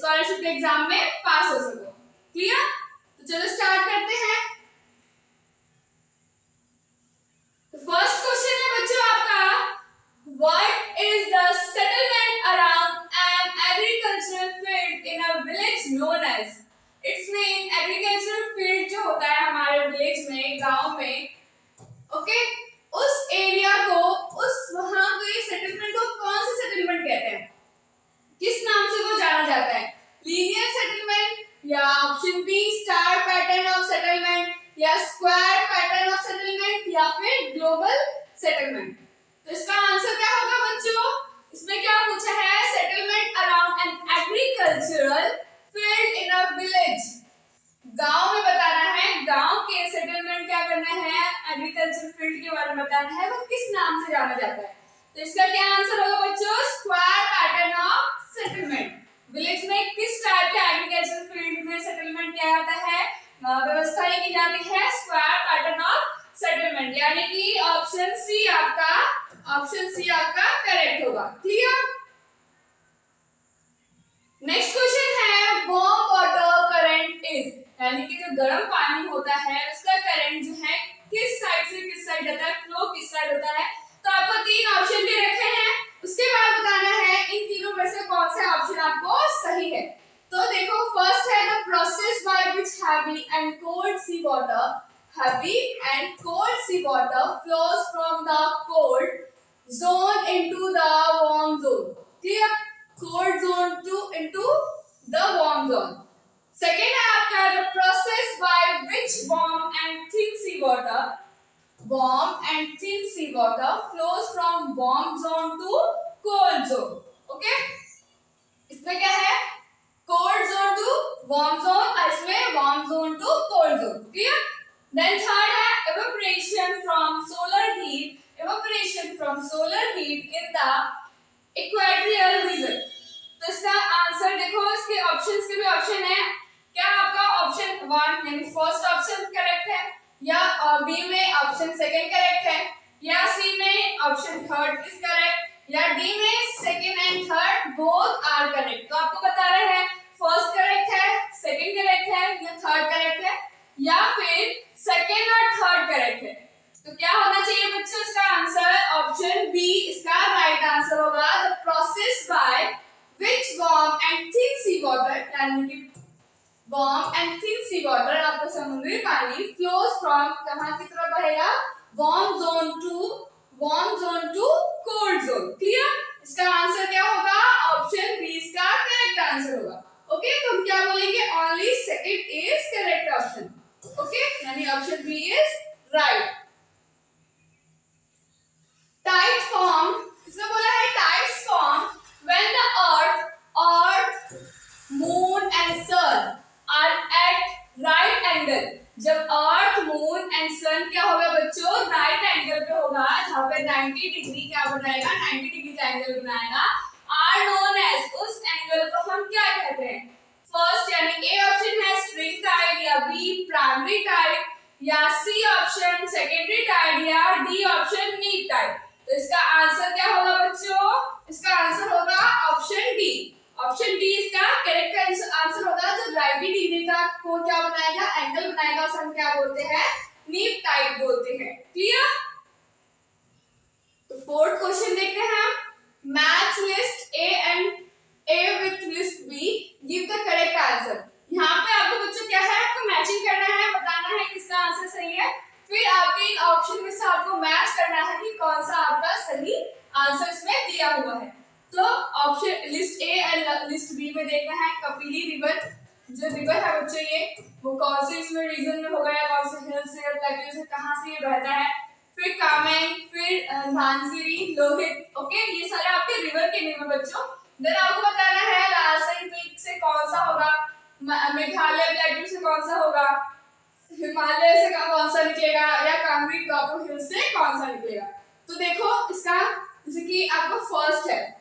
Scholarship के exam में पास हो सको। क्लियर? तो चलो स्टार्ट करते हैं। फर्स्ट क्वेश्चन है बच्चों आपका, what is the settlement around an agricultural field in a village known as. It's mean agricultural field जो होता है हमारे विलेज में, गांव में, ओके, उस एरिया को, उस वहां के सेटलमेंट को कौन सा सेटलमेंट कहते हैं, किस नाम से वो जाना जाता है? लीनियर सेटलमेंट, या option B star pattern of settlement, या स्क्वायर पैटर्न ऑफ सेटलमेंट, या फिर ग्लोबल सेटलमेंट। तो इसका आंसर क्या होगा बच्चों? इसमें क्या पूछा है? Settlement around an agricultural field in a village. गांव में बताना है, गांव के सेटलमेंट क्या करना है, एग्रीकल्चर फील्ड के बारे में बताना है, वो किस नाम से जाना जाता है। तो इसका क्या आंसर होगा बच्चों? Square pattern of settlement. Village में किस टाइप के एग्रीकल्चर फील्ड में सेटलमेंट किया जाता है, व्यवस्था की जाती है स्क्वायर पैटर्न ऑफ सेटलमेंट, यानी कि ऑप्शन सी आपका करेक्ट होगा। क्लियर? नेक्स्ट क्वेश्चन है, वार्म वाटर करंट इज, यानी कि जो गर्म पानी होता है उसका करंट जो है किस साइड से किस साइड जाता है, फ्लो किस साइड होता है। तो आपको तीन ऑप्शन दे रखे हैं, उसके बाद बताना है इन तीनों में से कौन सा ऑप्शन आपको सही है। तो देखो, फर्स्ट है the process by which heavy and cold sea water flows from the cold zone into the warm zone. Clear? Cold zone to into the warm zone. Second है आपका the process by which warm and thin sea water flows from warm zone to cold zone. Okay, इसमें क्या है? cold zone to warm zone और इसमें warm zone to cold zone. Clear? Then third है evaporation from solar heat in the equatorial region. तो इसका answer देखो, इसके ऑप्शंस के भी ऑप्शन है। क्या आपका ऑप्शन 1 यानी फर्स्ट ऑप्शन करेक्ट है, या बी में ऑप्शन सेकंड करेक्ट है, या सी में ऑप्शन थर्ड इज करेक्ट, या डी में second and third both are correct. तो आपको बता रहे हैं फर्स्ट करेक्ट है, सेकंड करेक्ट है, या थर्ड करेक्ट है, या फिर सेकंड और थर्ड करेक्ट है। तो क्या होना चाहिए बच्चों? इसका आंसर ऑप्शन बी इसका राइट आंसर होगा। The process by which warm and thin sea water, यानी कि warm and thin sea water, आपका समुद्री पानी, फ्लोज फ्रॉम कहां की तरफ बहेगा? Warm zone to cold zone. Clear? इसका आंसर क्या होगा? ऑप्शन बी इसका करेक्ट आंसर होगा। ओके, तो हम क्या बोलेंगे? Only second is correct option. Okay, यानी option B is right. Tides form, इसमें बोला है tides form when the earth, moon and sun are at right angle. जब अर्थ, मून एंड सन क्या होगा बच्चों? राइट एंगल पे होगा, जहां पे 90 डिग्री क्या बनाएगा? 90 डिग्री का एंगल बनाएगा। आर नोन एज, उस एंगल को हम क्या कहते हैं? फर्स्ट यानी ए ऑप्शन है स्प्रिंग टाइड, या बी प्राइमरी टाइड, या सी ऑप्शन सेकेंडरी टाइड, या डी ऑप्शन नीप टाइड। तो इसका आंसर क्या होगा बच्चों? इसका आंसर होगा ऑप्शन डी। ऑप्शन डी इसका करेक्ट आंसर होगा। जो 90 डिग्री का को क्या बनाएगा? एंगल बनाएगा, उसे हम क्या बोलते हैं? नीप टाइड बोलते हैं। क्लियर? तो फोर्थ क्वेश्चन देखते हैं हम। Match list A with list B, give the correct answer. यहाँ पे आपको बच्चों क्या है? आपको मैचिंग करना है, बताना है किसका आंसर सही है, फिर आपके इन ऑप्शन में से आपको मैच करना है कि कौन सा आपका सही आंसर इसमें दिया हुआ है। तो option list A and list B में देखना है कपिली रिवर, जो रिवर है बच्चों ये, वो कौन से इसमें रीजन में होगा, या कौन से हिल से, प्लेट्यू से, कहां से ये बहता है। फिर कामेंग, फिर धानसिरी, लोहित। ओके, ये सारे आपके रिवर के नेम है बच्चों। देन आपको बताना है लालसेन पीक से कौन सा होगा, मेघालय प्लेट्यू से कौन सा होगा, हिमालय से कौन सा निकलेगा, या कांगड़ी कापू हिल से कौन सा निकलेगा। तो देखो इसका, जैसे कि आपको फर्स्ट है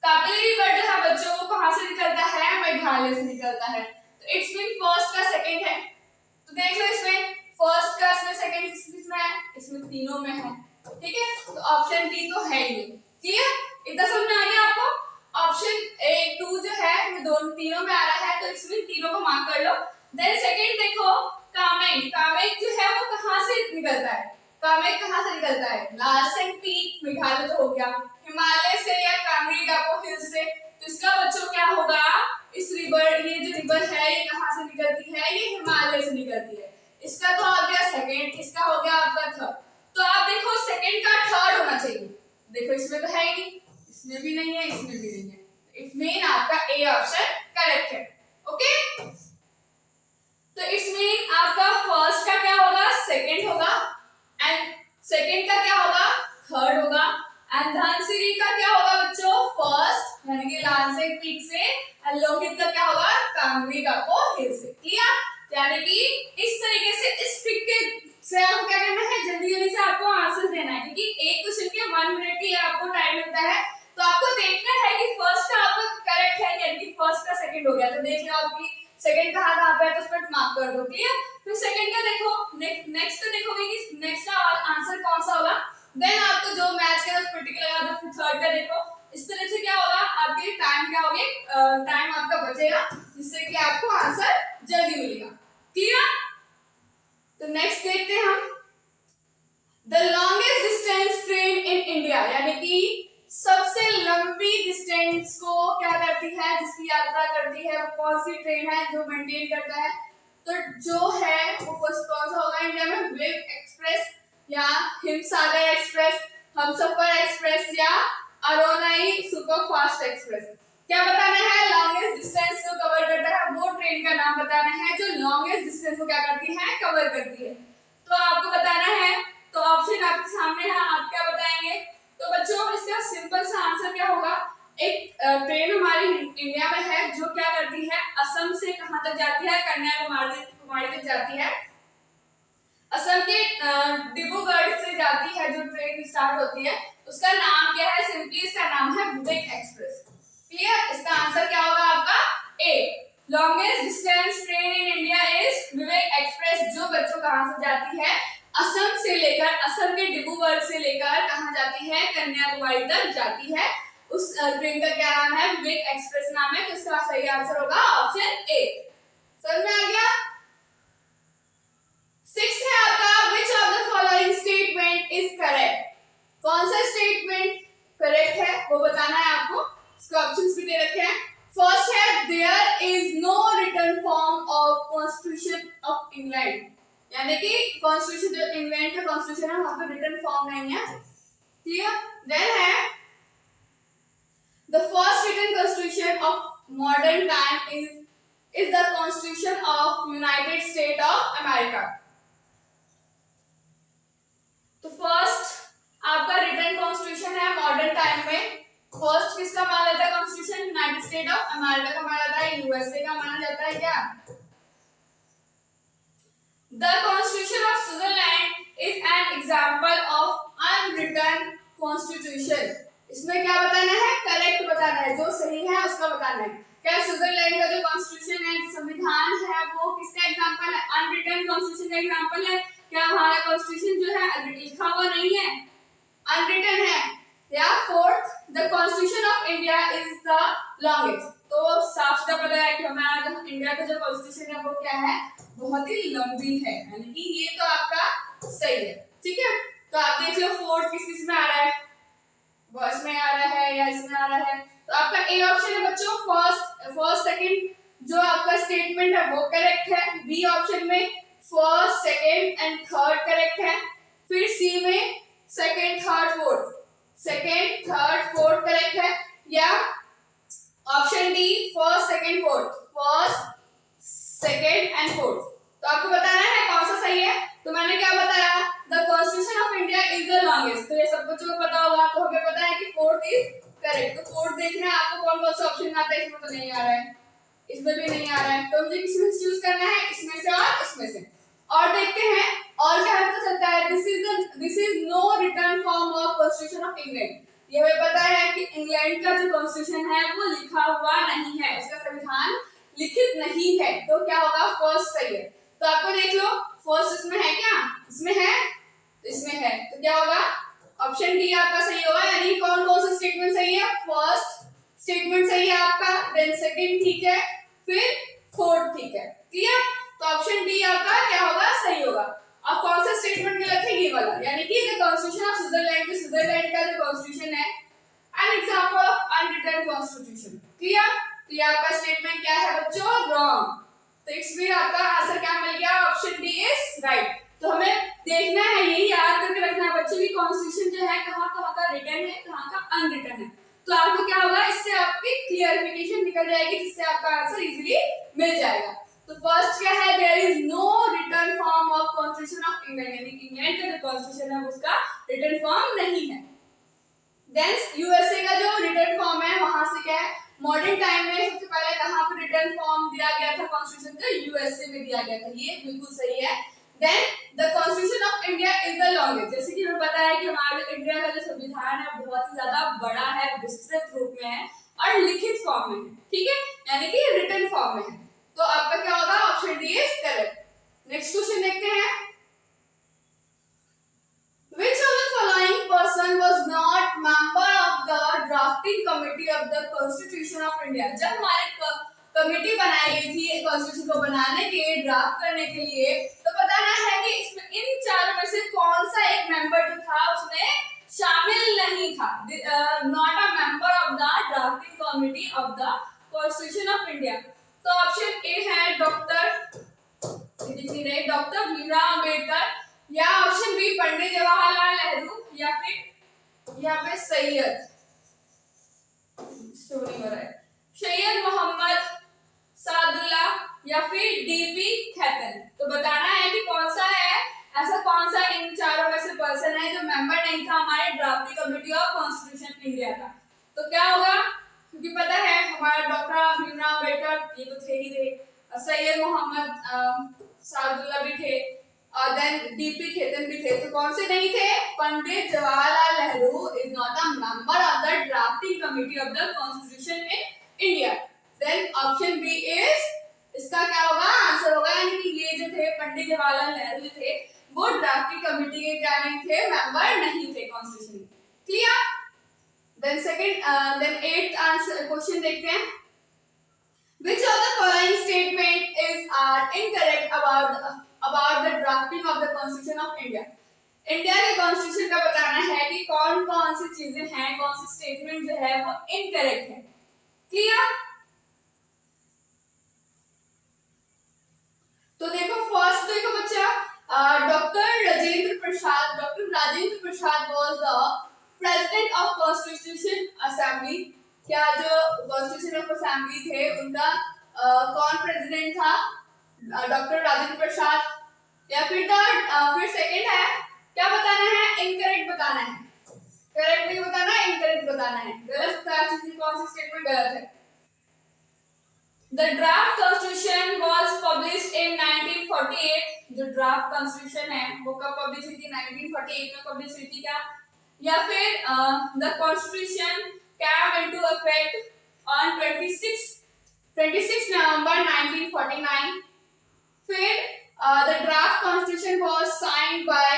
कापिली रिवर जो है बच्चों वो कहां से निकलता है? मेघालय से निकलता है। तो इट्स मीन फर्स्ट का सेकंड है। तो देख लो इसमें फर्स्ट का, इसमें सेकंड किसमें है? इसमें तीनों में है। ठीक है, तो ऑप्शन डी तो है ही। क्लियर? इतना समझ में आ गया आपको? ऑप्शन ए 2 जो है वो दोनों तीनों में आ रहा है तो इसमें तीनों को मार्क कर लो। देन सेकंड देखो कामेंग, कामेंग जो है वो कहाँ से निकलता है, कामेंग कहाँ से निकलता है, लालसेन पीक मेघालय तो हो गया, हिमालय से या कांगड़ी डाको हिल से, तो इसका बच्चों क्या होगा, इस रिवर, ये जो रिवर है ये कहाँ से निकलती है, ये हिमालय से निकलती है। इसका तो आ गया सेकंड, इसका हो गया आपका थर्ड। तो आप देखो सेकंड का थर्ड होना चाहिए, देखो इसमें तो है ही नहीं, इसमें भी नहीं है, इसमें भी नहीं है, इट मीन आपका ए ऑप्शन करेक्ट है। ओके, तो इट्स मीन आपका फर्स्ट का क्या होगा, सेकंड होगा, एंड सेकंड का क्या होगा, थर्ड होगा, एंड धनसिरी का क्या होगा बच्चों, फर्स्ट यानी कि लालसेन पीक से, एंड लोहित का क्या होगा, कांगड़ी डाको हिल से। क्लियर, यानी कि इस तरीके से इस ट्रिक के से आपको क्या करना है, जल्दी जल्दी से आपको आंसर देना है, क्योंकि एक क्वेश्चन के 1 मिनट की आपको टाइम मिलता है, तो आपको देखना है कि फर्स्ट का आपका करेक्ट है यानी कि फर्स्ट का सेकंड हो गया, तो देख लो आपकी सेकंड कहाँ पे है, तो उस पर मार्क कर दो। क्लियर, फिर सेकंड का देखो, नेक्स्ट का देखोगे कि नेक्स्ट का आंसर कौन सा होगा, देन आपको जो मैच के उस पर्टिकुलर लगा दो, फिर थर्ड का देखो, इस तरह से क्या होगा, आपके टाइम क्या होगे, टाइम आपका बचेगा, जिससे कि आपको आंसर जल्दी मिलेगा। क्लियर, तो नेक्स्ट देखते हैं हम, the longest distance train in India, यानी कि सबसे लंबी डिस्टेंस को क्या करती है, जिसकी यात्रा करती है, वो कौन सी ट्रेन है जो मेंटेन करता है, तो जो है वो फर्स्ट कौन सा होगा इंडिया में, वेव एक्सप्रेस या हिमसागर एक्सप्रेस, हमसफर एक्सप्रेस या अरोनाई सुपरफास्ट एक्सप्रेस। क्या बताना है, लॉन्गेस्ट डिस्टेंस को कवर करता है वो ट्रेन का नाम बताना है जो लॉन्गेस्ट डिस्टेंस को क्या करती है, कवर करती है। तो आपको बताना है, तो ऑप्शन आपके सामने है, आप क्या बताएंगे, तो बच्चों इसका सिंपल सा आंसर क्या होगा, एक ट्रेन हमारी इंडिया में है जो क्या करती है, असम से कहां तक जाती है, कन्याकुमारी तक जाती है, असम के डिब्रूगढ़ से जाती है जो ट्रेन स्टार्ट होती है, उसका नाम क्या है, सिंपली इसका नाम है विवेक एक्सप्रेस। क्लियर, इसका आंसर क्या होगा आपका A, longest distance train in India is Vivek Express, जो बच्चों कहां से जाती है, असम से लेकर, असम के डिब्रूगढ़ से लेकर कहां जाती है, कन्याकुमारी तक जाती है, उस ट्रेन का क्या नाम है, विवेक एक्सप्रेस नाम है, तो इसका सही आंसर होगा ऑप्शन ए। समझ में आ गया। सिक्स्थ है आपका, विच of the following statement is correct, कौन सा स्टेटमेंट करेक्ट है वो बताना है आपको, इसके ऑप्शंस भी दे रखे हैं। फर्स्ट है, there is no written form of constitution of England, यानी कि कॉन्स्टिट्यूशन जो इंग्लैंड का कॉन्स्टिट्यूशन है वहां पे रिटन फॉर्म नहीं है। क्लियर, देन है, the first written constitution of modern time is the constitution of United State of America. तो फर्स्ट आपका रिटन कॉन्स्टिट्यूशन है मॉडर्न टाइम में, फर्स्ट किसका माना जाता है constitution, United State of America का माना जाता है, यूएसए का माना जाता है क्या। The constitution of Switzerland is an example of unwritten constitution, इसमें क्या बताना है, करेक्ट बताना है, जो सही है उसका बताना है। क्या स्विट्जरलैंड का जो कॉन्स्टिट्यूशन है, संविधान है, वो किसका एग्जांपल है, अनरिटन कॉन्स्टिट्यूशन का एग्जांपल है। क्या हमारा कॉन्स्टिट्यूशन जो है लिखा हुआ नहीं है, अनरिटन है। या fourth, the constitution of India is the longest, तो साफ साफ पता है कि हमारा जो इंडिया का जो कॉन्स्टिट्यूशन है वो क्या है, बहुत ही लंबी है, यानी कि ये तो आपका सही है। ठीक है, तो आप देख लो फोर्थ किस किस में आ रहा है, वर्स में आ रहा है या इसमें आ रहा है, तो आपका ए ऑप्शन है बच्चों, फर्स्ट सेकंड जो आपका स्टेटमेंट है वो करेक्ट है, बी ऑप्शन में first second and third correct है, फिर सी में second third fourth, second third fourth correct है, या option D first second fourth, first second and fourth. तो आपको बताना है कौन सा सही है, तो मैंने क्या बताया, the constitution of India is the longest, तो ये सब बच्चों को पता होगा, तो हमें पता है कि फोर्थ इज करेक्ट। तो फोर्थ देखना है आपको कौन कौन सा ऑप्शन आता है, इसमें तो नहीं आ रहा है, इसमें भी नहीं आ रहा है, तो मुझे किसमें चूज करना है, इसमें से और इसमें से। और देखते हैं और क्या पता चलता है, this is no written form of constitution of England, ये हमें पता है कि इंग्लैंड का जो कॉन्स्टिट्यूशन है वो लिखा हुआ नहीं है, इसका संविधान लिखित नहीं है, तो क्या होगा, फर्स्ट सही है। तो आपको देख लो फर्स्ट इसमें है क्या, इसमें है, इसमें है, तो क्या होगा, ऑप्शन डी आपका सही होगा, यानी कौन कौन सा स्टेटमेंट सही है, फर्स्ट स्टेटमेंट सही है आपका, देन सेकंड ठीक है, फिर फोर्थ ठीक है। क्लियर? तो ऑप्शन डी आपका क्या होगा, सही होगा। अब कौन सा स्टेटमेंट गलत है, ये वाला, यानी कि the constitution of Switzerland, Switzerland का जो कॉन्स्टिट्यूशन है an example of unwritten constitution. Clear? तो ये आपका स्टेटमेंट क्या है बच्चों, रॉन्ग। तो इसमें आपका आंसर क्या मिल गया, ऑप्शन डी इज राइट। तो हमें देखना है, यही याद करके रखना है बच्चों की कॉन्स्टिट्यूशन जो है कहाँ कहाँ का रिटन है, कहाँ का अनरिटन है। तो आपको क्या होगा, इससे आपकी क्लियरिफिकेशन निकल जाएगी, जिससे आपका आंसर इजीली मिल जाएगा। तो फर्स्ट क्या है, there is no written form of constitution of England, यानी कि इंग्लैंड का जो कॉन्स्टिट्यूशन है उसका रिटन फॉर्म नहीं है। देन यूएसए का जो रिटन फॉर्म है, वहां से क्या है, मॉडर्न टाइम में सबसे पहले कहां पर रिटन फॉर्म दिया गया था कॉन्स्टिट्यूशन का, यूएसए में दिया गया था, ये बिल्कुल सही है। Then the constitution of India is the longest, जैसे कि हमें पता है कि हमारे इंडिया का जो संविधान है बहुत ही ज्यादा बड़ा है, विस्तृत रूप में है और लिखित फॉर्म में है, ठीक है, यानी कि रिटन फॉर्म में है। तो आपका क्या होगा, option D is correct. Next question देखते हैं, which of the following person was not member of the drafting committee of the constitution of India? जब हमारे कमेटी बनाई गई थी कॉन्स्टिट्यूशन को बनाने के, ड्राफ्ट करने के लिए, तो बताना है कि इसमें इन चारों में से कौन सा एक मेंबर जो था उसमें शामिल नहीं था, not a member of the drafting committee of the constitution of India. तो ऑप्शन ए है डॉक्टर भीमराव अंबेडकर, या ऑप्शन बी पंडित जवाहरलाल नेहरू, या फिर यहाँ पे सैयद मोहम्मद सादुल्ला, या फिर डीपी खैतन। तो बताना है कि कौन सा है, ऐसा कौन सा इन चारों में से पर्सन है जो मेंबर नहीं था हमारे drafting committee of constitution India का। तो क्या होगा, क्योंकि पता है हमारा डॉक्टर भीमराव अंबेडकर ये तो थे ही थे, सैयद मोहम्मद सादुल्ला भी थे, और देन डीपी खेतन भी थे। तो कौन से नहीं थे, Pandit Jawaharlal Nehru is not a member of the drafting committee of the constitution in India. Then option B is इसका क्या होगा, आंसर होगा, यानी कि ये जो थे पंडित जवाहरलाल नेहरू जो थे वो ड्राफ्टिंग कमेटी के क्या नहीं थे, मेंबर नहीं थे constitution. Clear? Then second then 8th answer question देखते हैं, which of the following statement is incorrect about the drafting of the constitution of India? India के कॉन्स्टिट्यूशन का बताना है कि कौन कौन सी चीजें हैं, कौन सी स्टेटमेंट जो है वो इनकरेक्ट है। क्लियर? तो देखो फर्स्ट देखो बच्चा, doctor Rajendra Prasad was the president of constitution assembly. क्या जो कॉन्स्टिट्यूशन ऑफ असेंबली थे उनका कौन प्रेसिडेंट था, डॉक्टर राजेंद्र प्रसाद, या फिर सेकंड है, क्या बताना है, इनकरेक्ट बताना है, करेक्ट नहीं बताना है, इनकरेक्ट बताना है। गलत कौन सी स्टेटमेंट गलत है, The draft constitution was published in 1948। जो ड्राफ्ट कॉन्स्टिट्यूशन है वो कब पब्लिश हुई थी, 1948 में पब्लिश हुई थी क्या, या फिर the constitution came into effect on 26 November 1949। फिर the draft constitution was signed by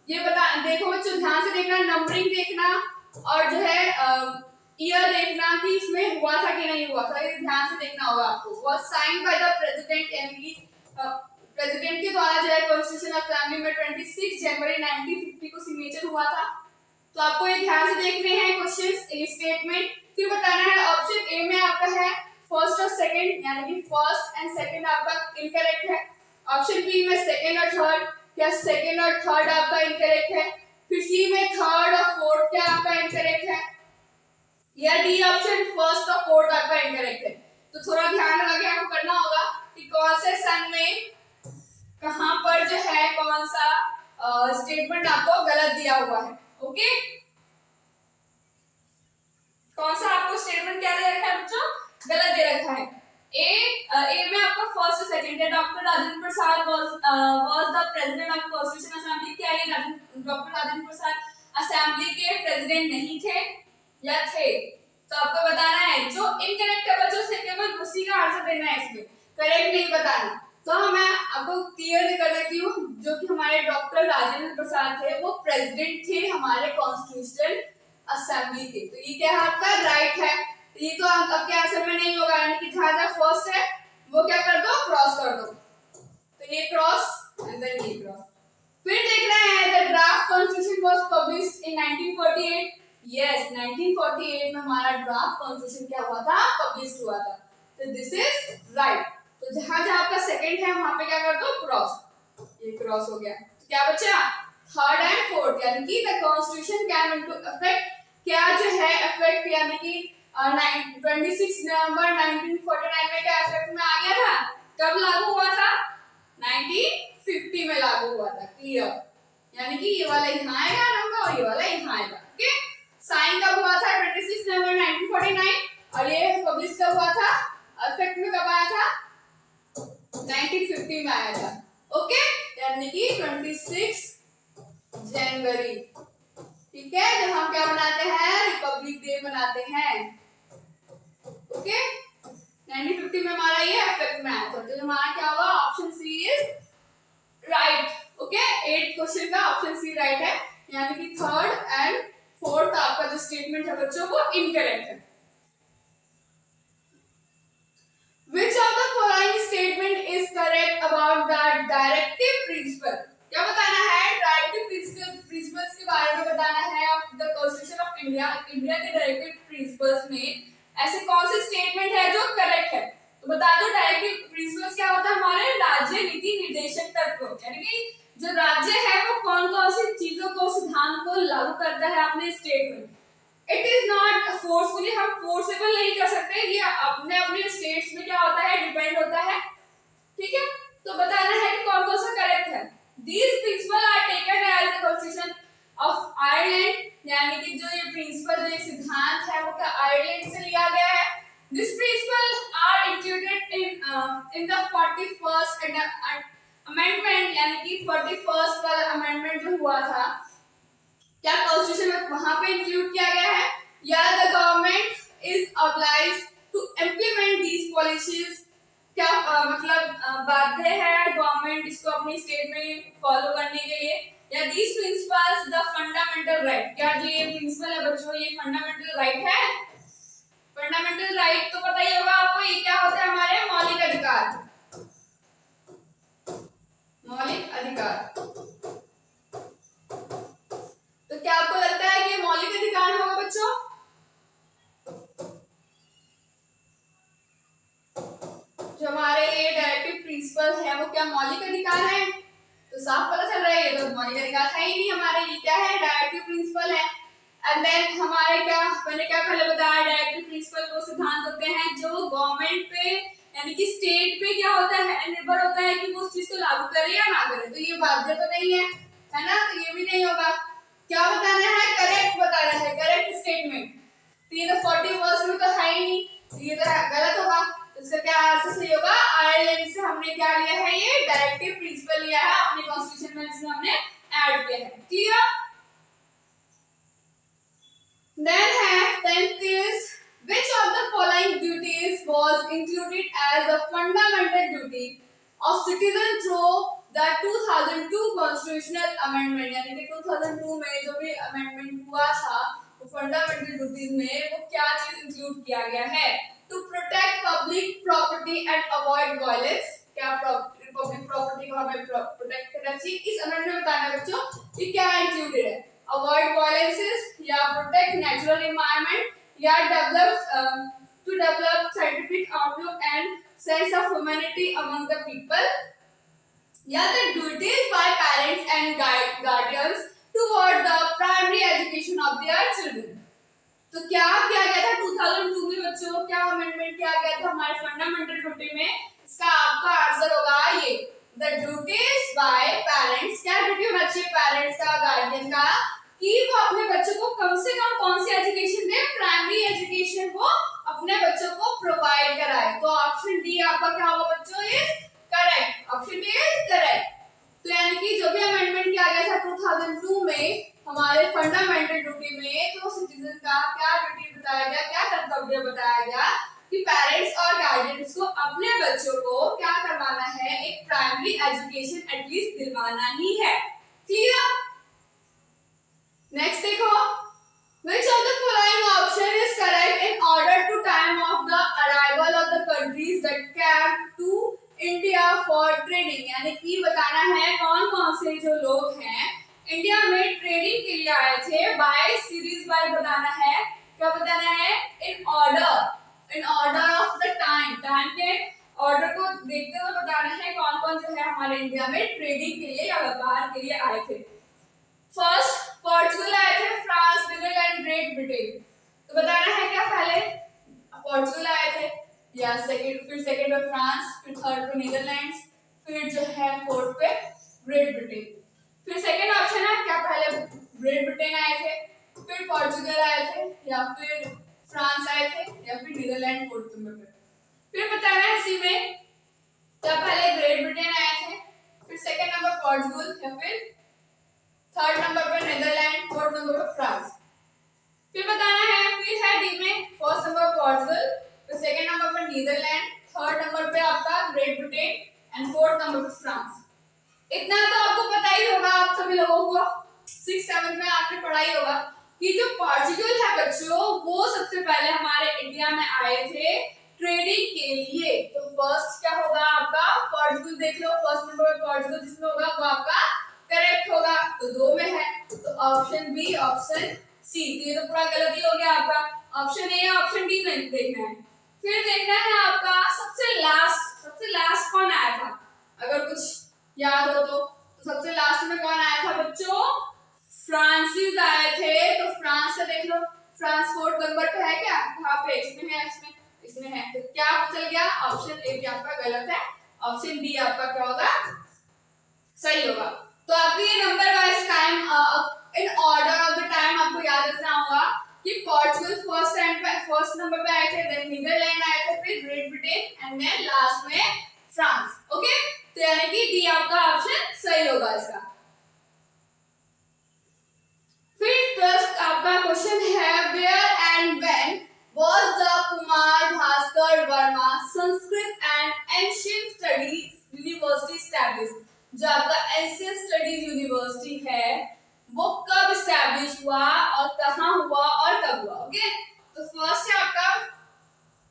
ये बता देखो बच्चों ध्यान से देखना, नंबरिंग देखना और जो है ईयर देखना कि इसमें हुआ था कि नहीं हुआ था, ये ध्यान से देखना होगा आपको। was signed by the president, यानी कि प्रेसिडेंट के द्वारा जो है कॉन्स्टिट्यूशन ऑफ असेंबली में 26 जनवरी 1950 को सिग्नेचर हुआ था। तो आपको ये ध्यान से देखने हैं क्वेश्चंस, ये स्टेटमेंट, फिर बताना है। ऑप्शन ए में आपका है फर्स्ट और सेकंड, यानी कि फर्स्ट एंड सेकंड आपका इनकरेक्ट है। ऑप्शन बी में सेकंड और थर्ड, क्या सेकंड और थर्ड आपका इनकरेक्ट है। फिर सी में थर्ड और फोर्थ क्या आपका इनकरेक्ट है, या डी ऑप्शन फर्स्ट और फोर्थ आपका इनकरेक्ट है। तो थोड़ा ध्यान लगा के आपको करना होगा कि कौन से सन में कहां पर जो है कौन सा स्टेटमेंट आपको गलत दिया हुआ है। ओके, कौन सा आपको स्टेटमेंट क्या दे रखा है बच्चों, गलत दे रखा है। ए में आपका फर्स्ट और सेकंड है, doctor Rajendra Prasad was the president of constitution assembly. क्या ये डॉक्टर राजेंद्र प्रसाद असेंबली के प्रेसिडेंट नहीं थे या थे? तो आपको बताना है जो इनकरेक्ट है बच्चों से केवल उसी का आंसर देना है, इसमें करेक्ट नहीं बताना। तो मैं आपको क्लियर कर देती हूँ, जो कि हमारे डॉक्टर राजेंद्र प्रसाद थे वो प्रेसिडेंट थे हमारे कॉन्स्टिट्यूशन असेंबली के। तो ये क्या है आपका राइट है, ये तो आपके आंसर वो क्या कर दो, क्रॉस कर दो। तो ये क्रॉस एंड देन ये क्रॉस। फिर देख रहे हैं the draft constitution was published in 1948। Yes, 1948 में हमारा ड्राफ्ट कॉन्स्टिट्यूशन क्या हुआ था, पब्लिश हुआ था। तो दिस इज राइट। तो जहां जहां आपका सेकंड है वहां पे क्या कर दो, क्रॉस। ये क्रॉस हो गया। तो क्या बचा, थर्ड एंड फोर्थ, यानी कि the constitution came into effect, क्या जो है इफेक्ट, यानी कि 26 नवंबर 1949 में क्या इफेक्ट में आ गया था। कब लागू हुआ था, 1950 में लागू हुआ था। क्लियर, यानी कि ये वाला यहाँ आएगा नंबर और ये वाला यहाँ आएगा। ओके, साइन कब हुआ था, 26 नवंबर 1949, और ये पब्लिश कब हुआ था, इफेक्ट में कब आया था, 1950 में आया था। ओके, यानी कि 26 जनवरी। ठीक है, जब हम क्या बनाते हैं, रिपब्लिक डे बनाते हैं। ओके, 1950 में हमारा ये इफेक्ट में आया था। तो हमारा क्या होगा, option C is right. Okay, 8 question का ऑप्शन सी राइट है, यानी कि थर्ड एंड फोर्थ आपका जो स्टेटमेंट है बच्चों वो इनकरेक्ट है। Which of the following statement is correct about the directive principle? क्या बताना है, डायरेक्टिव प्रिंसिपल्स के बारे में बताना है। The constitution of India, India के डायरेक्टिव प्रिंसिपल्स में ऐसे कौन से स्टेटमेंट है जो करेक्ट है। तो बता दो, डायरेक्टिव प्रिंसिपल्स क्या होता है, हमारे राज्य नीति निर्देशक तत्व, यानी कि जो राज्य है वो कौन कौन सी चीजों को, सिद्धांत को लागू करता है अपने स्टेट में। इट इज नॉट फोर्सफुली, हम फोर्सेबल नहीं कर सकते, ये अपने अपने स्टेट्स में क्या होता है, डिपेंड होता है। ठीक है, तो बताना है कि कौन कौन सा करेक्ट है। These principles are taken as the constitution of Ireland, यानी कि जो ये प्रिंसिपल, जो ये सिद्धांत है वो क्या आयरलैंड से लिया गया है। These principles are included in the 41st amendment, यानी कि 41st वाला अमेंडमेंट जो हुआ था, क्या कॉन्स्टिट्यूशन में वहां पे इंक्लूड किया गया है, या the government is obliged to implement these policies, क्या मतलब बाध्य है गवर्नमेंट इसको अपनी स्टेट में फॉलो करने के लिए, या these principles the fundamental right, क्या जो ये प्रिंसिपल है बच्चों ये फंडामेंटल राइट है। फंडामेंटल राइट तो पता ही होगा आपको, ये क्या होता है, हमारे मौलिक अधिकार, मौलिक अधिकार। तो क्या आपको लगता है कि मौलिक अधिकार होगा बच्चों, जो हमारे ये डायरेक्टिव प्रिंसिपल है वो क्या मौलिक अधिकार है। तो साफ पता चल रहा है ये तो मौलिक अधिकार है ही नहीं हमारे, ये क्या है, डायरेक्टिव प्रिंसिपल है। एंड देन हमारे क्या, मैंने क्या पहले बताया, डायरेक्टिव प्रिंसिपल वो सिद्धांत होते हैं जो गवर्नमेंट पे यानी कि स्टेट पे क्या होता है, निर्भर होता है कि वो उस चीज को लागू करे या ना करे। तो ये बाध्य तो नहीं है ना, तो ये भी नहीं होगा। क्या बताना है, करेक्ट बताना है, करेक्ट स्टेटमेंट। तो ये तो 41st में तो है ही नहीं, तो ये तो गलत होगा। इसका क्या आंसर सही होगा, आयरलैंड से हमने क्या लिया है, ये डायरेक्टिव प्रिंसिपल लिया है अपने कॉन्स्टिट्यूशन में, इसमें हमने ऐड किया है। क्लियर, then है 10th is which of the following duties was included as a fundamental duty of citizen through the 2002 constitutional amendment, यानी कि 2002 में जो भी अमेंडमेंट हुआ था वो फंडामेंटल ड्यूटीज में वो क्या चीज इंक्लूड किया गया है, to protect public property and avoid violence. क्या पब्लिक प्रॉपर्टी को हमें प्रोटेक्ट करना चाहिए, इस अमेंडमेंट में बताना बच्चों ये क्या इंक्लूडेड है, अवॉइड वायलेंसेस, या प्रोटेक्ट नेचुरल एनवायरनमेंट, या to develop scientific outlook and sense of humanity among the people, या the duties by parents and guardians toward the primary education of their children. तो क्या किया गया था 2002 में बच्चों, क्या अमेंडमेंट किया गया था हमारे फंडामेंटल ड्यूटी में, इसका आपका आंसर होगा ये द ड्यूटीज बाय पेरेंट्स। क्या ड्यूटी होना चाहिए पेरेंट्स का, गार्डियन का, कि वो अपने बच्चों को कम से कम कौन सी एजुकेशन दे, प्राइमरी एजुकेशन को अपने बच्चों को प्रोवाइड कराए। तो ऑप्शन डी आपका क्या होगा बच्चों, ये correct, option D is correct. तो यानी कि जो भी अमेंडमेंट किया गया था 2002 में हमारे फंडामेंटल ड्यूटी में, तो सिटीजन का क्या ड्यूटी बताया गया, क्या कर्तव्य बताया गया कि पेरेंट्स और गार्डियंस को अपने बच्चों को क्या करवाना है, एक प्राइमरी एजुकेशन एटलीस्ट दिलवाना ही है। क्लियर, नेक्स्ट देखो, which of the following option is correct in order to time of the arrival of the countries that came to India for trading, यानी कि बताना है कौन कौन से जो लोग हैं इंडिया में ट्रेडिंग के लिए आए थे। बाय सीरीज बाय बताना है, क्या बताना है, in order of the time के ऑर्डर को देखते हुए बताना है कौन कौन जो है हमारे इंडिया में ट्रेडिंग के लिए या व्यापार के लिए आए थे। फर्स्ट पोर्चुगल आए थे, फ्रांस, नीदरलैंड, ग्रेट ब्रिटेन। तो बताना है क्या, पहले पोर्चुगल आए थे, या फिर सेकंड पे फ्रांस, फिर थर्ड पे नीदरलैंड्स, फिर जो है फोर्थ पे ग्रेट ब्रिटेन। फिर सेकंड ऑप्शन है क्या, पहले ग्रेट ब्रिटेन आए थे, फिर पोर्चुगल आए थे, या फिर फ्रांस आए थे, या फिर नीदरलैंड फोर्थ नंबर पे। फिर बताना है इसी में क्या पहले ग्रेट ब्रिटेन आए थे, फिर सेकंड नंबर पोर्चुगल, या फिर थर्ड नंबर पे नीदरलैंड, फोर्थ नंबर पे फ्रांस। फिर बताना है, फिर है डी में फर्स्ट नंबर पोर्चुगल, फिर सेकंड नंबर पे नीदरलैंड, थर्ड नंबर पे आपका great Britain and fourth number पे फ्रांस। इतना तो आपको पता ही होगा, आप सभी लोगों को 6-7 में आपने पढ़ा ही होगा कि जो पोर्चुगल है बच्चों, वो सबसे पहले हमारे इंडिया में आए थे ट्रेडिंग के लिए। तो फर्स्ट क्या होगा आपका, पोर्चुगल देख लो, फर्स्ट नंबर पे पोर्चुगल जिसमें होगा वो आपका करेक्ट होगा, तो 2 में है, तो ऑप्शन बी, ऑप्शन सी। तो ये तो पूरा गलत ही हो गया आपका, ऑप्शन ए या ऑप्शन डी में देखना है। फिर देखना है आपका सबसे लास्ट कौन आया था, अगर कुछ याद हो तो सबसे लास्ट में कौन आया था बच्चों, फ्रांसीस आए थे। तो फ्रांस से देख लो, फ्रांस फोर्थ नंबर पे है क्या, कहां पे, इसमें है, इसमें है, तो क्या चल गया, ऑप्शन ए भी आपका गलत है, ऑप्शन बी आपका क्या होगा, सही होगा। तो आपको ये number wise time in order of the time आपको याद रखना होगा कि पोर्चुगल फर्स्ट नंबर पे आए थे, देन नीदरलैंड आए थे, फिर Great Britain and then last में फ्रांस। ओके, तो यानी कि डी आपका ऑप्शन सही होगा इसका। फिर फर्स्ट आपका क्वेश्चन है, where and when was the Kumar Bhaskar Varma Sanskrit and ancient studies university established. जो आपका एंशिएंट स्टडीज यूनिवर्सिटी है वो कब एस्टैब्लिश हुआ और कहां हुआ और कब हुआ। ओके, तो फर्स्ट है आपका,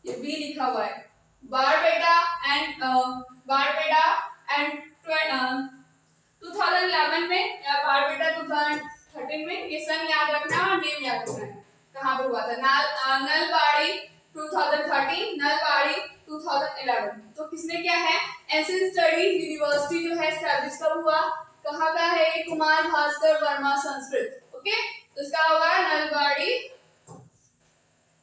ये बी लिखा हुआ है, बारपेटा एंड 2011 में, या बारपेटा 2013 में। ये सन याद रखना और नेम याद रखना है कहां पर हुआ था। नलबाड़ी 2013, नलबाड़ी 2011। तो किसने क्या है, एंशिएंट स्टडीज यूनिवर्सिटी जो है एस्टैब्लिश कब हुआ, कहां का है, कुमार भास्कर वर्मा संस्कृत। ओके, तो इसका होगा नलबाड़ी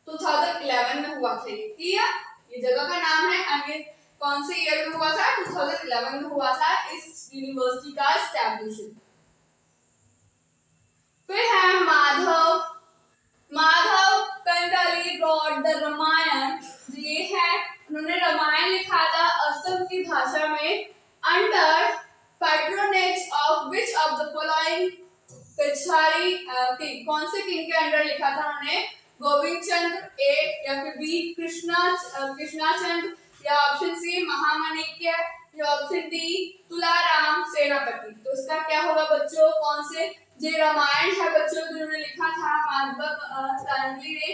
2011 में हुआ था। क्लियर, ये जगह का नाम है, अन्य कौन से ईयर में हुआ था, 2011 में हुआ था इस यूनिवर्सिटी का एस्टैब्लिशमेंट। फिर है माधव कंडाली रॉट द रामायण। ये है, उन्होंने रामायण लिखा था असम की भाषा में, under patronage of which of the following Kachari king. कौन से किंग के अंडर लिखा था उन्होंने, गोविंद चंद्र ए, या फिर बी कृष्णाचंद्र, या ऑप्शन सी महामाणिक्य, या ऑप्शन डी तुलाराम सेनापति। तो इसका क्या होगा बच्चों, कौन से जो रामायण है बच्चों जिन्होंने लिखा था माधव गांधी ने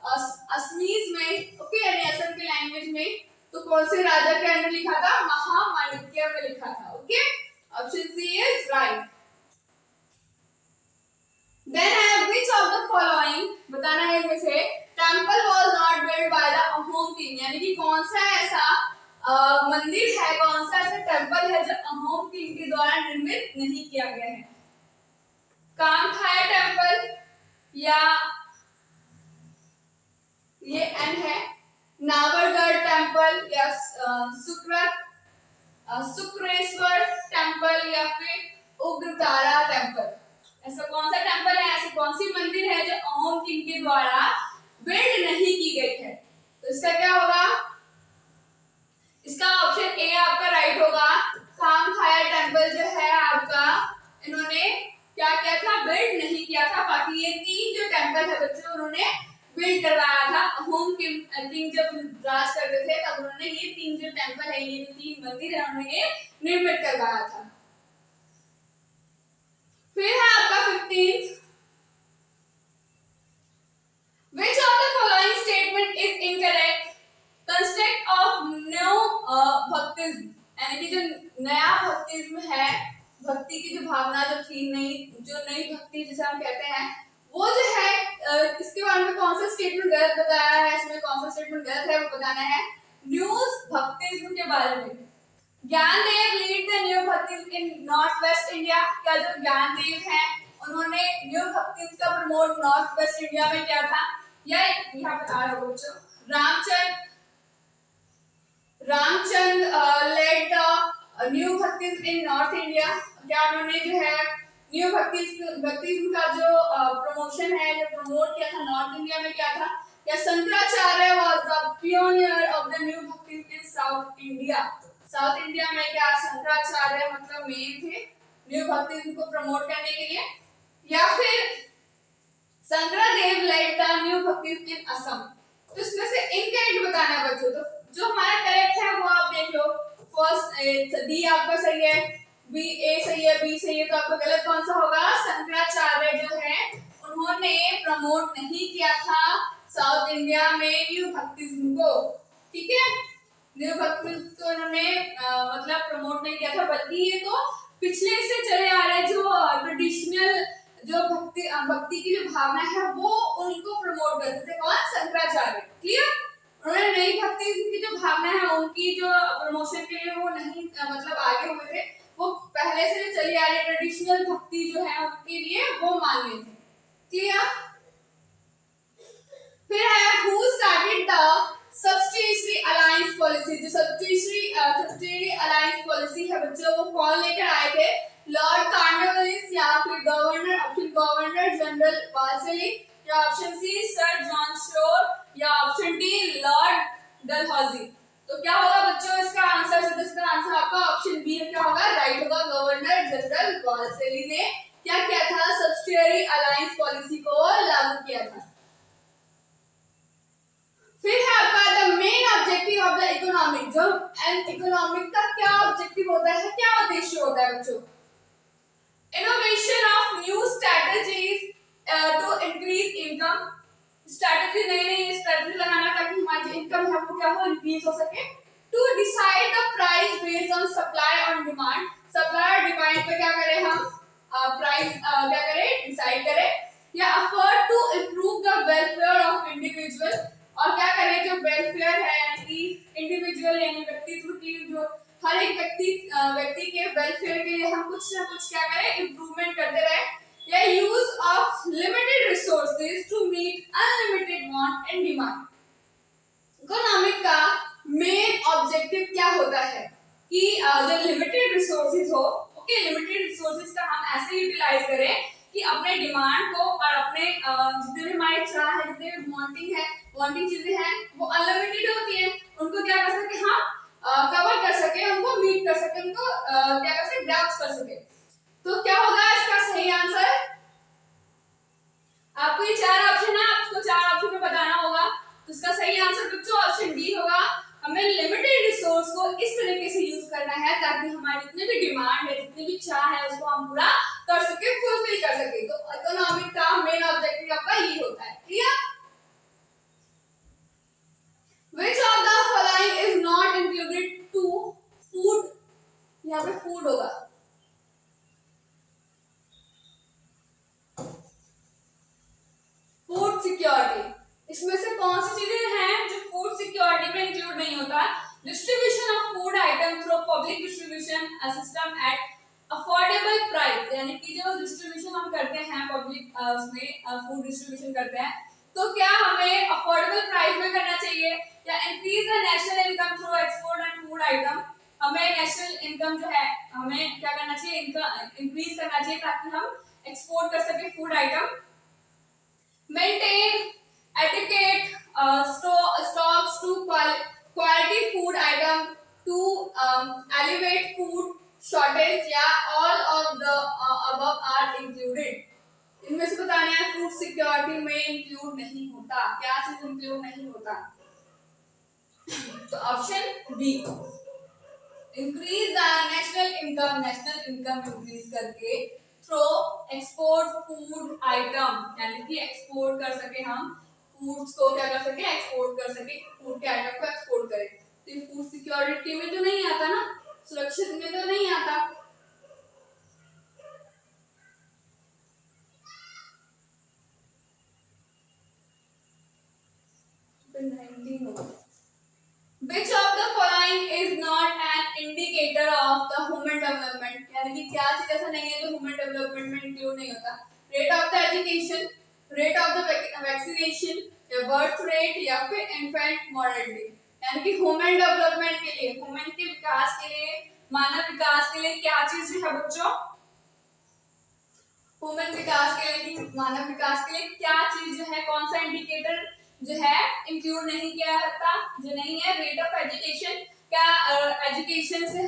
असमीज में, ओके, यानी असम के लैंग्वेज में, तो कौन से राजा के अंडर लिखा था, महामाणिक्य में लिखा था। Okay, option C is right. Then which of the following बताना है इनमें से temple was not built by the Ahom king, यानी कि कौन सा ऐसा मंदिर है, कौन सा ऐसा टेंपल है जो अहोम किंग के द्वारा निर्मित नहीं किया गया है। कामखाया टेंपल, या ये एन है, नावरगढ़ टेंपल, या शुक्रेश्वर टेंपल, या फिर उग्रतारा टेंपल। ऐसा कौन सा टेंपल है, ऐसी कौन सी मंदिर है जो अहोम किंग के द्वारा बिल्ड नहीं की गई है। तो इसका क्या होगा, इसका ऑप्शन ए आपका राइट होगा। कामखाया टेंपल जो है आपका, इन्होंने क्या किया था, बिल्ड नहीं किया था। बाकी ये 3 जो टेंपल है बच्चों उन्होंने बिल्ड करवाया था। अहोम किंग जब राज करते थे तब उन्होंने ये 3 जो टेंपल है, ये जो 3 मंदिर है, उन्होंने ये निर्मित करवाया था। फिर है आपका 15th, which of the following statement is incorrect? Construct of no baptism, यानी कि जो नया भक्तिज्म है, भक्ति की जो भावना जो थी, नई भक्ति जिसे हम कहते हैं, वो जो है इसके बारे में कौन सा स्टेटमेंट गलत बताया है, इसमें कौन सा स्टेटमेंट गलत है वो बताना है। न्यूज भक्तिज्म के बारे में, Gyandev lead the new bhaktism in north west India. क्या जो ज्ञानदेव हैं उन्होंने न्यू भक्तिज्म का प्रमोट नॉर्थ वेस्ट इंडिया में किया था। या यहाँ पे आ रहा हो बच्चों, Ramchand led the new bhaktism in north India. क्या उन्होंने जो है न्यू भक्तिज्म का जो प्रमोशन है, जो प्रमोट किया था नॉर्थ इंडिया में क्या था। या Shankaracharya was the pioneer of the new bhaktism in south India. South India में क्या शंकराचार्य मतलब मेन थे न्यू भक्तिज्म को प्रमोट करने के लिए। या फिर Shankardev lead the new bhaktism इन असम। तो इसमें से इनकरेक्ट बताना है बच्चों। तो जो हमारा करेक्ट है वो आप देख लो, फर्स्ट डी आपका सही है, बी ए सही है, बी सही है, तो आपका गलत कौन सा होगा। शंकराचार्य जो है उन्होंने प्रमोट नहीं किया था साउथ इंडिया में न्यू भक्तिज्म को, ठीक है। न्यू भक्तिज्म को इन्होंने मतलब प्रमोट नहीं किया था, बल्कि ये तो पिछले से चले आ रहे जो ट्रेडिशनल जो भक्ति की जो भावना है वो उनको प्रमोट करते थे। कौन? शंकराचार्य। क्लियर? उन्होंने नई भक्ति की जो भावना है उनकी जो प्रमोशन के लिए वो नहीं मतलब आगे हुए थे, वो पहले से चली आ रही ट्रेडिशनल भक्ति जो है उनके लिए वो मान लेते थे। क्लियर? फिर है who started the subsidiary alliance policy. जो सब्सिडियरी अलायंस पॉलिसी है बच्चों वो कौन लेकर आए थे। लॉर्ड कॉर्नवालिस या फिर गवर्नर जनरल वाल्सेली, या option C sir John Shore, या ऑप्शन डी लॉर्ड डलहौजी। तो क्या होगा बच्चों इसका आंसर? तो इसका आंसर आपका ऑप्शन बी क्या होगा, राइट होगा। गवर्नर जनरल वाल्सेली ने क्या किया था, सब्सिडियरी अलायंस पॉलिसी को लागू किया था। फिर है आपका the main objective of the economic. जो इकोनॉमिक का क्या ऑब्जेक्टिव होता है, क्या उद्देश्य होता है बच्चों। Innovation of new strategies to increase income. Strategy, नई स्ट्रेटजी लगाना ताकि हमारी इनकम है वो क्या हो, इंक्रीज हो सके। To decide the price based on supply और डिमांड। सप्लाई और डिमांड पे क्या करें हम, प्राइस क्या करें, डिसाइड करें। या effort to improve the welfare of individual. और क्या करें जो वेलफेयर है यानी कि इंडिविजुअल यानी व्यक्तित्व की जो हर एक व्यक्ति के वेलफेयर के लिए हम कुछ ना कुछ क्या करें, इंप्रूवमेंट करते रहे। या use of limited resources to meet unlimited want and demand. Economic का मेन ऑब्जेक्टिव क्या होता है कि जो लिमिटेड रिसोर्सेज हो, ओके, लिमिटेड रिसोर्सेज का हम ऐसे यूटिलाइज करें कि अपने डिमांड को और अपने जितने भी हमारे चाह है, जितने भी वांटिंग चीजें हैं वो अनलिमिटेड होती हैं, उनको क्या कर सके हम कवर कर सके, उनको मीट कर सके, उनको क्या कर सके, ग्रैस्प कर सके। तो क्या होगा इसका सही आंसर। आपको ये चार ऑप्शन है, आपको चार ऑप्शन में बताना होगा। तो इसका सही आंसर बच्चों ऑप्शन डी होगा। हमें लिमिटेड रिसोर्स को इस तरीके से यूज करना है ताकि हमारी जितनी भी डिमांड है, जितनी भी चाह है उसको हम पूरा कर सके, फुलफिल कर सके। तो इकोनॉमिक का मेन ऑब्जेक्टिव आपका ये होता है। Clear? Which of the following is not included to food? यहाँ पे फूड होगा। फूड सिक्योरिटी, इसमें से कौन सी चीजें हैं जो फूड सिक्योरिटी में इंक्लूड नहीं होता। Distribution of food item through public distribution system at affordable price. यानी कि जो डिस्ट्रीब्यूशन हम करते हैं पब्लिक उसमें फूड डिस्ट्रीब्यूशन करते हैं तो क्या हमें अफोर्डेबल प्राइस में करना चाहिए। या increase the national income through export and food item. हमें नेशनल इनकम जो है हमें क्या करना चाहिए, इंक्रीज करना चाहिए ताकि हम एक्सपोर्ट कर सके food item. Maintain adequate stocks to quality food item to elevate food shortage. या all of the above are included. इनमें से बताना है फूड सिक्योरिटी में इंक्लूड नहीं होता, क्या चीज इंक्लूड नहीं होता। तो option B, increase the national income increase करके थ्रू एक्सपोर्ट फूड आइटम, यानी कि एक्सपोर्ट कर सके हम फूड्स को, क्या कर सके, एक्सपोर्ट कर सके, फूड के आइटम को एक्सपोर्ट करें। तो फूड सिक्योरिटी में तो नहीं आता ना। सुरक्षित में तो नहीं आता। Which of the following is not an indicator of the human development? यानी कि क्या चीज ऐसा नहीं है जो ह्यूमन डेवलपमेंट में इंक्लूड नहीं होता? Rate of the education, rate of the vaccination, या बर्थ रेट, या फिर इन्फेंट मॉर्टेलिटी। यानी कि ह्यूमन डेवलपमेंट के लिए, ह्यूमन के विकास के लिए, मानव विकास के लिए क्या चीज जो है बच्चों, ह्यूमन विकास के लिए, मानव विकास के लिए क्या चीज जो है, कौन सा इंडिकेटर जो है इंक्लूड नहीं किया जाता, जो नहीं है? रेट ऑफ एजुकेशन, क्या एजुकेशन से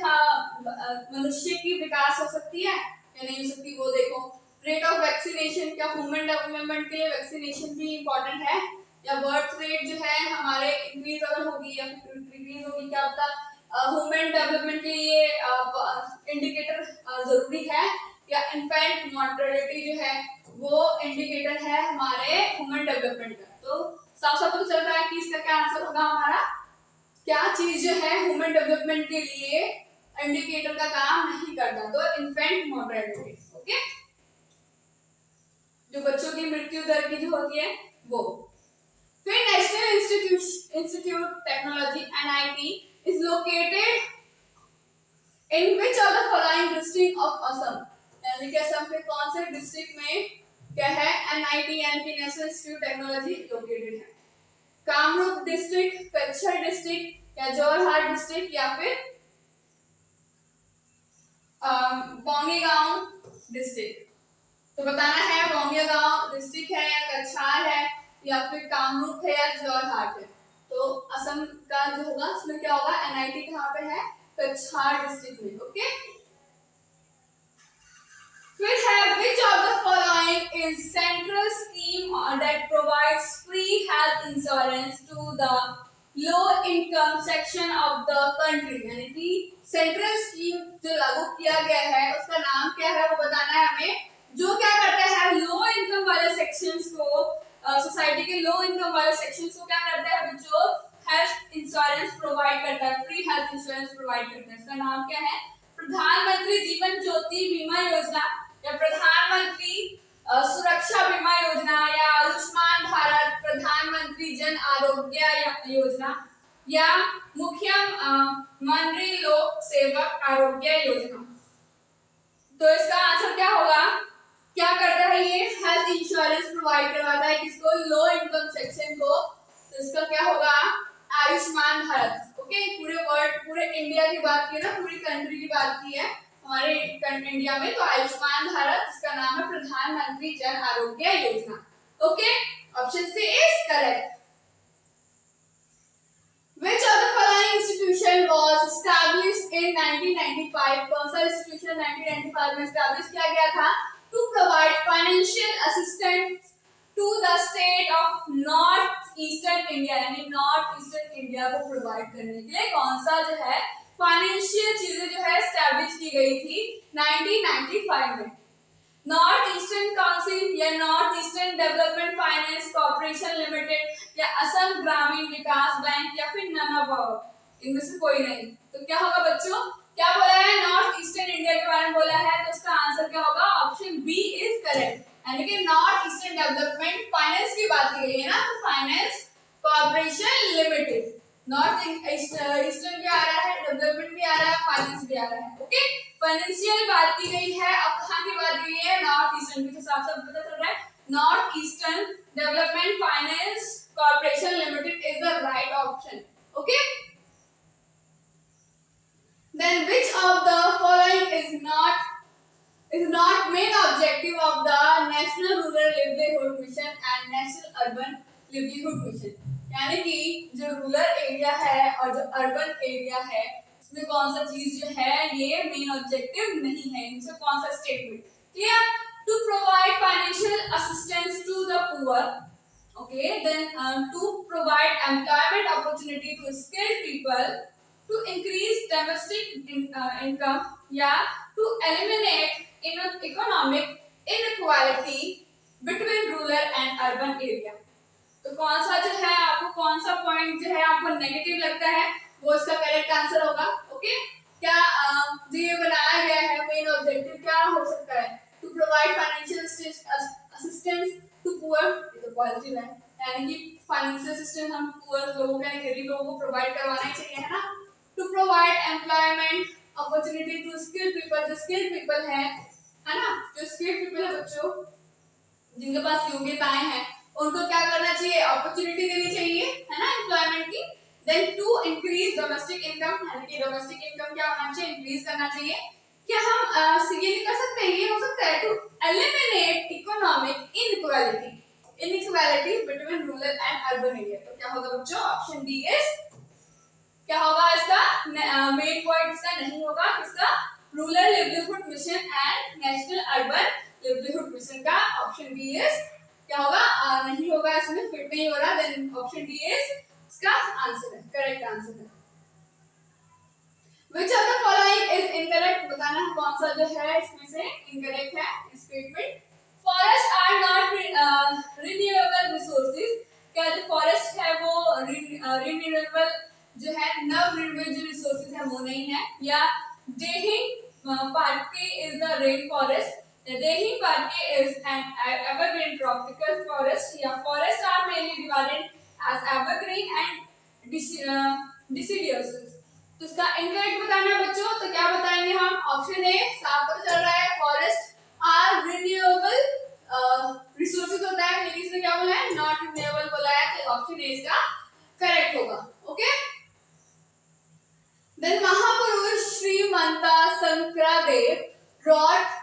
मनुष्य की विकास हो सकती है या नहीं हो सकती, वो देखो। रेट ऑफ वैक्सीनेशन, क्या ह्यूमन डेवलपमेंट के लिए वैक्सीनेशन भी इंपॉर्टेंट है? या बर्थ रेट जो है हमारे इंक्रीज अगर होगी या फिर डिक्रीज होगी, क्या पता ह्यूमन डेवलपमेंट के लिए इंडिकेटर जरूरी है? या इन्फेंट मॉर्टेलिटी जो है वो इंडिकेटर है हमारे ह्यूमन डेवलपमेंट का। तो साफ साफ तो चल रहा है कि इसका क्या आंसर होगा हमारा, क्या चीज जो है ह्यूमन डेवलपमेंट के लिए इंडिकेटर का काम नहीं करता, तो इन्फेंट मॉर्टेलिटी। ओके, जो बच्चों की मृत्यु दर की जो होती है वो। फिर national institute technology NIT is located in which of the following district of Assam? यानी कि असम के कौन से डिस्ट्रिक्ट में क्या है NIT यानी कि नेशनल इंस्टीट्यूट टेक्नोलॉजी लोकेटेड है? कामरूप डिस्ट्रिक्ट, कच्छ डिस्ट्रिक्ट, या जोरहाट डिस्ट्रिक्ट, या फिर बोंगईगांव डिस्ट्रिक्ट। तो बताना है बोंगईगांव डिस्ट्रिक्ट है, या कछार है, या फिर कामरूप है, या जोरहाट है। तो असम का जो होगा उसमें क्या होगा, NIT कहाँ पे है? कछार डिस्ट्रिक्ट में। ओके, फिर है which of the following is central scheme that provides free health insurance to the low income section of the country? यानी कि सेंट्रल स्कीम जो लागू किया गया है उसका नाम क्या है वो बताना है हमें, जो क्या करता है लो इनकम वाले सेक्शंस को, सोसाइटी के लो इनकम वाले सेक्शंस को क्या करता है बच्चों, हेल्थ इंश्योरेंस प्रोवाइड करता है, फ्री हेल्थ इंश्योरेंस प्रोवाइड करता है। इसका नाम क्या है? प्रधानमंत्री जीवन ज्योति बीमा योजना, या प्रधानमंत्री सुरक्षा बीमा योजना, या आयुष्मान भारत, प्रधानमंत्री जन आरोग्य योजना, या मुख्यमंत्री लोक सेवक आरोग्य योजना। तो इसका आंसर क्या होगा? क्या करता है ये? हेल्थ इंश्योरेंस प्रोवाइड करवाता है किसको? लो इनकम सेक्शन को। तो इसका क्या होगा? आयुष्मान भारत। ओके, पूरे वर्ल्ड, पूरे इंडिया की बात की ना, पूरी कंट्री की बात की है हमारे इंडिया में, तो आयुष्मान भारत, इसका नाम है प्रधानमंत्री Jan Arogya Yojana. Okay, option C is correct. Which of the following institution was established in 1995? कौन सा इंस्टीट्यूशन 1995 में एस्टैब्लिश किया गया था? To provide financial assistance to the state of North Eastern India, यानी नॉर्थ ईस्टर्न इंडिया को प्रोवाइड करने के लिए कौन सा जो है फाइनेंशियल चीजें जो है एस्टैब्लिश की गई थी 1995 में? नॉर्थ ईस्टर्न काउंसिल, या north eastern development finance corporation limited, या असम ग्रामीण विकास बैंक, या फिर नन ऑफ ऑल, इनमें से कोई नहीं। तो क्या होगा बच्चों? क्या बोला है? नॉर्थ ईस्टर्न इंडिया के बारे में बोला है, तो इसका आंसर क्या होगा? Option B is correct. यानी कि नॉर्थ ईस्टर्न डेवलपमेंट फाइनेंस की बात की गई है ना, तो finance corporation limited. North eastern भी आ रहा है, डेवलपमेंट भी आ रहा है, फाइनेंस भी आ रहा है। ओके, फाइनेंशियल बात की गई है, अब कहां की बात की गई है? नॉर्थ ईस्टर्न की। तो साफ साफ पता चल रहा है north eastern development finance corporation limited is the right option. Okay, then which of the following is not main objective of the National Rural Livelihood Mission and National Urban Livelihood Mission? यानी कि जो rural area है और जो urban area है इसमें कौन सा चीज जो है ये मेन ऑब्जेक्टिव नहीं है, इनसे कौन सा statement clear? To provide financial assistance to the poor, okay, then to provide employment opportunity to skilled people, to increase domestic income, या to eliminate economic inequality between rural and urban area। तो कौन सा जो है आपको, कौन सा point जो है आपको नेगेटिव लगता है वो इसका करेक्ट आंसर होगा। ओके, क्या जो ये बनाया गया है मेन ऑब्जेक्टिव क्या हो सकता है? To provide financial assistance to poor, ये तो पॉजिटिव है, यानी कि फाइनेंशियल असिस्टेंस हम पुअर लोगों को, यानी गरीब लोगों को प्रोवाइड करवाना ही चाहिए, है ना। To provide employment opportunity to skilled people, जो स्किल्ड पीपल है ना, जो स्किल्ड पीपल है बच्चों, जिनके पास योग्यताएं हैं, उनको क्या करना चाहिए? अपॉर्चुनिटी देनी चाहिए, है ना, एम्प्लॉयमेंट की। Then to increase domestic income, यानी कि डोमेस्टिक इनकम क्या होना चाहिए? इंक्रीज करना चाहिए। क्या हम ये नहीं कर सकते हैं, ये हो सकता है to eliminate economic inequality, inequality between rural and urban area. तो क्या होगा बच्चों? ऑप्शन डी इज क्या होगा इसका मेन पॉइंट? इसका नहीं होगा, किसका? Rural livelihood mission and national urban livelihood mission का ऑप्शन डी इज क्या होगा? नहीं होगा, इसमें फिट नहीं हो रहा। देन ऑप्शन डी इज इसका आंसर है, करेक्ट आंसर है। Which of the following is incorrect? बताना है कौन सा जो है इसमें से इनकरेक्ट है statement. Forest are not renewable resources, क्या जो फॉरेस्ट है वो रिन्यूएबल जो है नवनिर्मित जो रिसोर्सेज है वो नहीं है। या Dehing Patkai is the rain forest, Dehing Patkai is an evergreen tropical forest. या forest are mainly divided as evergreen and deciduous. तो इसका इनकरेक्ट बताना है बच्चों, तो क्या बताएंगे हम? ऑप्शन ए, साफ पता चल रहा है फॉरेस्ट आर रिन्यूएबल रिसोर्सेज होता है, लेकिन इसमें क्या बोला है? नॉट रिन्यूएबल बोला है, तो ऑप्शन ए इसका करेक्ट होगा। ओके, देन महापुरुष श्रीमंता शंकरादेव wrote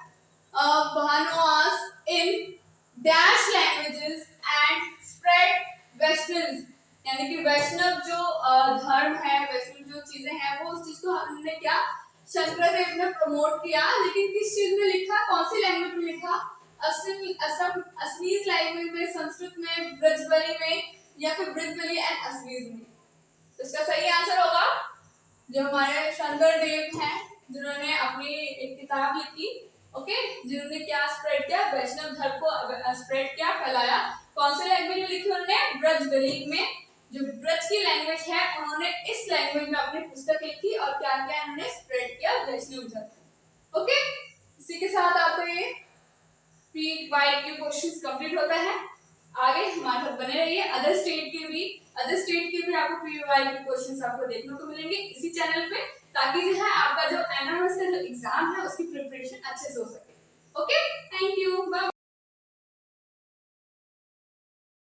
Bhanoas in dash languages and spread Vaishnavism, यानी कि वैष्णव जो धर्म है, वैष्णव जो चीजें हैं, वो उस चीज को हमने क्या शंकरदेव ने प्रमोट किया। लेकिन किस चीज में लिखा? कौन सी लैंग्वेज में लिखा? असमीज लैंग्वेज में, संस्कृत में, ब्रजबली में, या फिर ब्रजबली एंड असमीज में। तो इसका सही आंसर होगा जो हमारे शंकरदेव हैं, जिन्होंने अपनी एक किताब लिखी, ओके, जिन्होंने क्या स्प्रेड किया? वैष्णव धर्म को स्प्रेड किया, फैलाया। कौन से लैंग्वेज में लिखी उन्होंने? ब्रजबली में, जो ब्रज की लैंग्वेज है, उन्होंने इस लैंग्वेज में अपनी पुस्तक लिखी और क्या किया? उन्होंने स्प्रेड किया वैष्णव धर्म। ओके, इसी के साथ आपको ये पी वाई के क्वेश्चंस कंप्लीट होता है। आगे हमारे साथ बने रहिए, अदर स्टेट के भी आपको पी वाई के क्वेश्चंस आपको देखने को मिलेंगे इसी चैनल पे, ताकि जो है आपका जो एनआरएस का जो एग्जाम है उसकी प्रिपरेशन अच्छे से हो सके। Okay, thank you, bye.